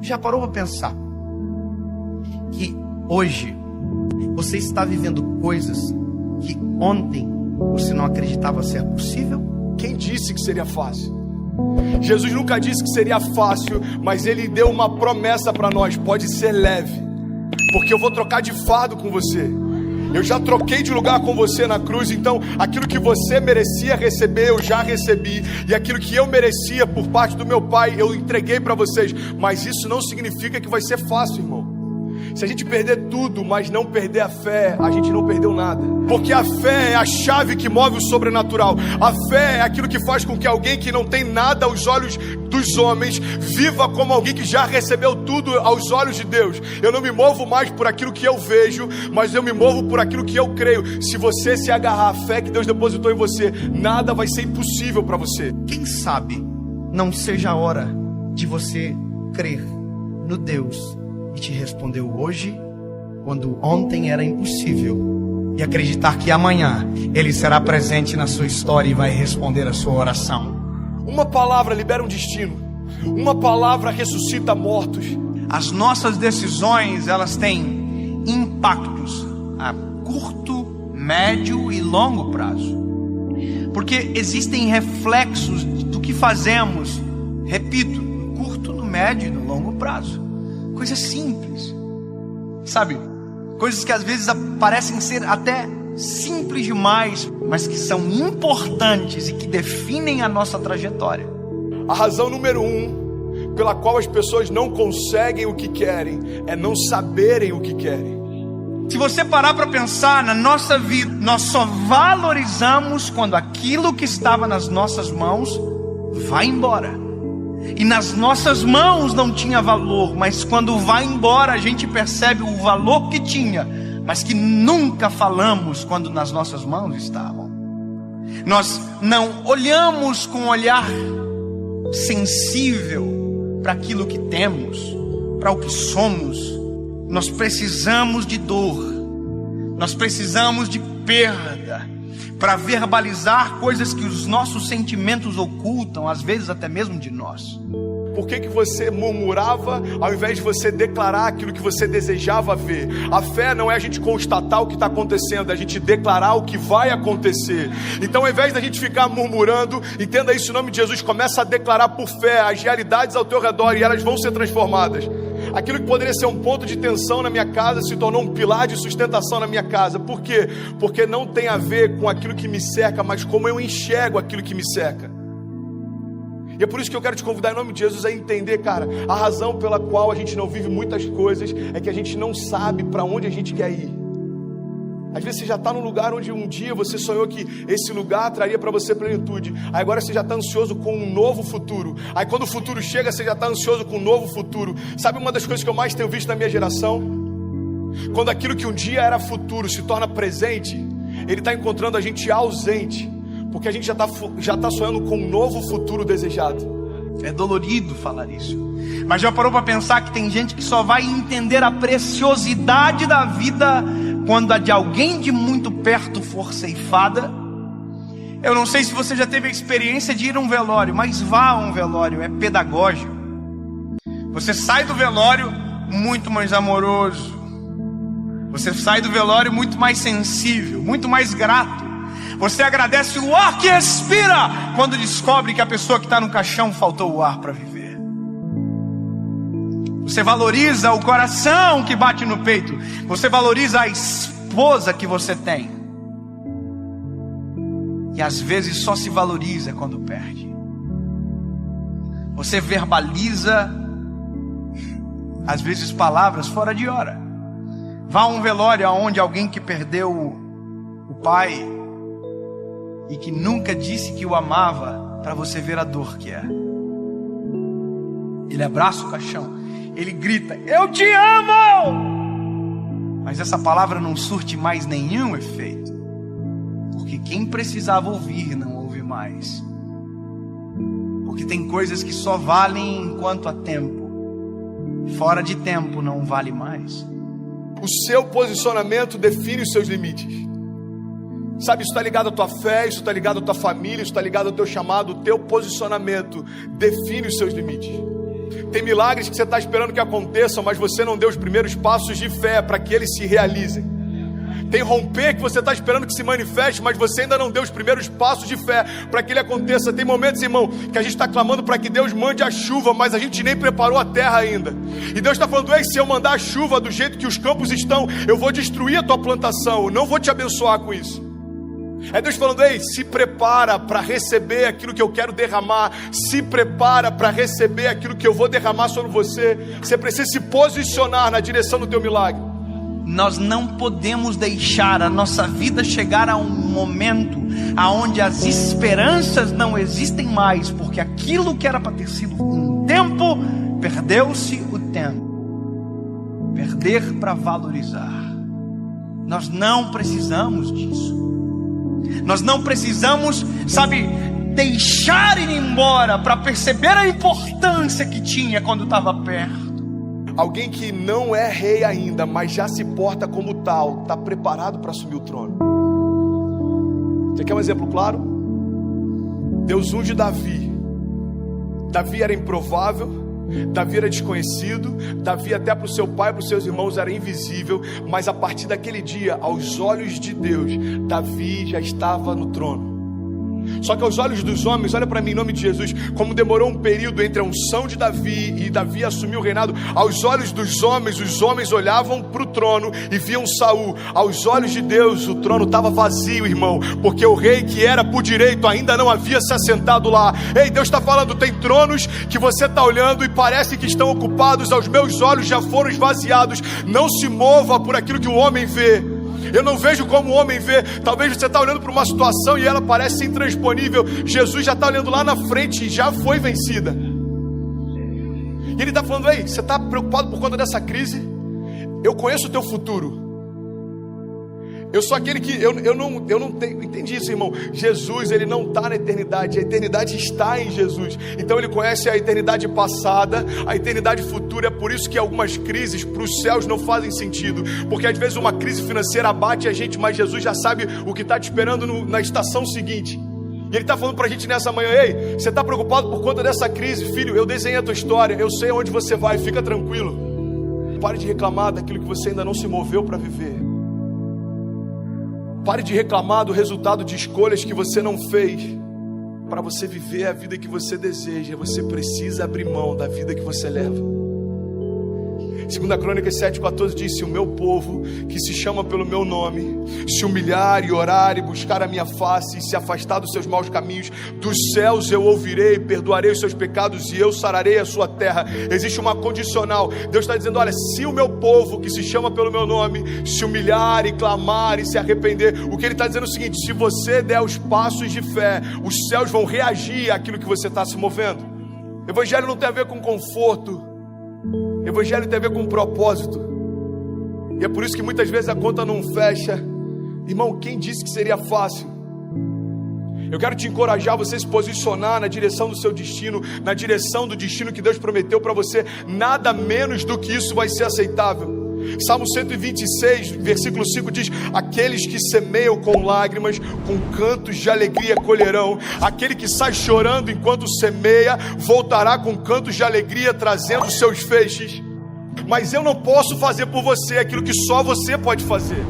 Já parou para pensar que hoje você está vivendo coisas que ontem você não acreditava ser possível? Quem disse que seria fácil? Jesus nunca disse que seria fácil, mas Ele deu uma promessa para nós: pode ser leve, porque eu vou trocar de fardo com você. Eu já troquei de lugar com você na cruz. Então aquilo que você merecia receber, eu já recebi. E aquilo que eu merecia por parte do meu Pai, eu entreguei para vocês. Mas isso não significa que vai ser fácil, irmão. Se a gente perder tudo, mas não perder a fé, a gente não perdeu nada. Porque a fé é a chave que move o sobrenatural. A fé é aquilo que faz com que alguém que não tem nada aos olhos dos homens viva como alguém que já recebeu tudo aos olhos de Deus. Eu não me movo mais por aquilo que eu vejo, mas eu me movo por aquilo que eu creio. Se você se agarrar à fé que Deus depositou em você, nada vai ser impossível para você. Quem sabe não seja a hora de você crer no Deus que te respondeu hoje, quando ontem era impossível, e acreditar que amanhã Ele será presente na sua história e vai responder a sua oração. Uma palavra libera um destino. Uma palavra ressuscita mortos. As nossas decisões, elas têm impactos a curto, médio e longo prazo. Porque existem reflexos do que fazemos, repito, no curto, no médio e no longo prazo. Coisas simples, sabe? Coisas que às vezes parecem ser até simples demais, mas que são importantes e que definem a nossa trajetória. A razão número 1 pela qual as pessoas não conseguem o que querem é não saberem o que querem. Se você parar para pensar na nossa vida, nós só valorizamos quando aquilo que estava nas nossas mãos vai embora. E nas nossas mãos não tinha valor, mas quando vai embora a gente percebe o valor que tinha, mas que nunca falamos quando nas nossas mãos estavam. Nós não olhamos com um olhar sensível para aquilo que temos, para o que somos. Nós precisamos de dor, nós precisamos de perda, para verbalizar coisas que os nossos sentimentos ocultam, às vezes até mesmo de nós. Por que você murmurava ao invés de você declarar aquilo que você desejava ver? A fé não é a gente constatar o que está acontecendo, é a gente declarar o que vai acontecer. Então, ao invés da gente ficar murmurando, entenda isso em nome de Jesus, começa a declarar por fé as realidades ao teu redor e elas vão ser transformadas. Aquilo que poderia ser um ponto de tensão na minha casa se tornou um pilar de sustentação na minha casa. Por quê? Porque não tem a ver com aquilo que me cerca, mas como eu enxergo aquilo que me cerca. E é por isso que eu quero te convidar em nome de Jesus a entender, cara, a razão pela qual a gente não vive muitas coisas é que a gente não sabe para onde a gente quer ir. Às vezes você já está num lugar onde um dia você sonhou que esse lugar traria para você plenitude. Aí agora você já está ansioso com um novo futuro. Aí quando o futuro chega, você já está ansioso com um novo futuro. Sabe uma das coisas que eu mais tenho visto na minha geração? Quando aquilo que um dia era futuro se torna presente, ele está encontrando a gente ausente. Porque a gente já tá sonhando com um novo futuro desejado. É dolorido falar isso, mas já parou para pensar que tem gente que só vai entender a preciosidade da vida quando a de alguém de muito perto for ceifada? Eu não sei se você já teve a experiência de ir a um velório, mas vá a um velório, é pedagógico. Você sai do velório muito mais amoroso, você sai do velório muito mais sensível, muito mais grato. Você agradece o ar que expira quando descobre que a pessoa que está no caixão faltou o ar para viver. Você valoriza o coração que bate no peito. Você valoriza a esposa que você tem. E às vezes só se valoriza quando perde. Você verbaliza, às vezes, palavras fora de hora. Vá a um velório onde alguém que perdeu o pai e que nunca disse que o amava, para você ver a dor que é. Ele abraça o caixão, ele grita, eu te amo! Mas essa palavra não surte mais nenhum efeito, porque quem precisava ouvir não ouve mais. Porque tem coisas que só valem enquanto há tempo, fora de tempo não vale mais. O seu posicionamento define os seus limites. Sabe, isso está ligado à tua fé, isso está ligado à tua família, isso está ligado ao teu chamado. O teu posicionamento define os seus limites. Tem milagres que você está esperando que aconteçam, mas você não deu os primeiros passos de fé para que eles se realizem. Tem romper que você está esperando que se manifeste, mas você ainda não deu os primeiros passos de fé para que ele aconteça. Tem momentos, irmão, que a gente está clamando para que Deus mande a chuva, mas a gente nem preparou a terra ainda. E Deus está falando: ei, se eu mandar a chuva do jeito que os campos estão, eu vou destruir a tua plantação, eu não vou te abençoar com isso. É Deus falando: ei, se prepara para receber aquilo que eu quero derramar, se prepara para receber aquilo que eu vou derramar sobre você. Você precisa se posicionar na direção do teu milagre. Nós não podemos deixar a nossa vida chegar a um momento aonde as esperanças não existem mais, porque aquilo que era para ter sido um tempo, perdeu-se o tempo. Perder para valorizar. Nós não precisamos disso. Nós não precisamos, deixar ir embora para perceber a importância que tinha quando estava perto. Alguém que não é rei ainda, mas já se porta como tal, está preparado para assumir o trono. Você quer um exemplo claro? Deus unge Davi. Davi era improvável, Davi era desconhecido, Davi até para o seu pai e para os seus irmãos era invisível, mas a partir daquele dia, aos olhos de Deus, Davi já estava no trono. Só que aos olhos dos homens, olha para mim em nome de Jesus, como demorou um período entre a unção de Davi e Davi assumir o reinado. Aos olhos dos homens, os homens olhavam para o trono e viam Saul. Aos olhos de Deus, o trono estava vazio, irmão, porque o rei que era por direito ainda não havia se assentado lá. Ei, Deus está falando: tem tronos que você está olhando e parece que estão ocupados, aos meus olhos já foram esvaziados. Não se mova por aquilo que o homem vê. Eu não vejo como o homem vê. Talvez você está olhando para uma situação e ela parece intransponível. Jesus já está olhando lá na frente e já foi vencida. E ele está falando: ei, você está preocupado por conta dessa crise? Eu conheço o teu futuro. Eu sou aquele que, eu não tenho, entendi isso, irmão. Jesus, ele não está na eternidade, a eternidade está em Jesus. Então ele conhece a eternidade passada, a eternidade futura. É por isso que algumas crises para os céus não fazem sentido, porque às vezes uma crise financeira abate a gente, mas Jesus já sabe o que está te esperando na estação seguinte. E ele está falando para a gente nessa manhã: ei, você está preocupado por conta dessa crise? Filho, eu desenhei a tua história, eu sei aonde você vai, fica tranquilo. Pare de reclamar daquilo que você ainda não se moveu para viver. Pare de reclamar do resultado de escolhas que você não fez. Para você viver a vida que você deseja, você precisa abrir mão da vida que você leva. 2 Crônicas 7,14 diz: se o meu povo, que se chama pelo meu nome, se humilhar e orar e buscar a minha face e se afastar dos seus maus caminhos, dos céus eu ouvirei, perdoarei os seus pecados e eu sararei a sua terra. Existe uma condicional. Deus está dizendo: olha, se o meu povo, que se chama pelo meu nome, se humilhar e clamar e se arrepender, o que ele está dizendo é o seguinte: se você der os passos de fé, os céus vão reagir àquilo que você está se movendo. Evangelho não tem a ver com conforto, Evangelho tem a ver com propósito. E é por isso que muitas vezes a conta não fecha. Irmão, quem disse que seria fácil? Eu quero te encorajar a você se posicionar na direção do seu destino, na direção do destino que Deus prometeu para você. Nada menos do que isso vai ser aceitável. Salmo 126, versículo 5 diz: aqueles que semeiam com lágrimas, com cantos de alegria colherão. Aquele que sai chorando enquanto semeia, voltará com cantos de alegria, trazendo seus feixes. Mas eu não posso fazer por você aquilo que só você pode fazer.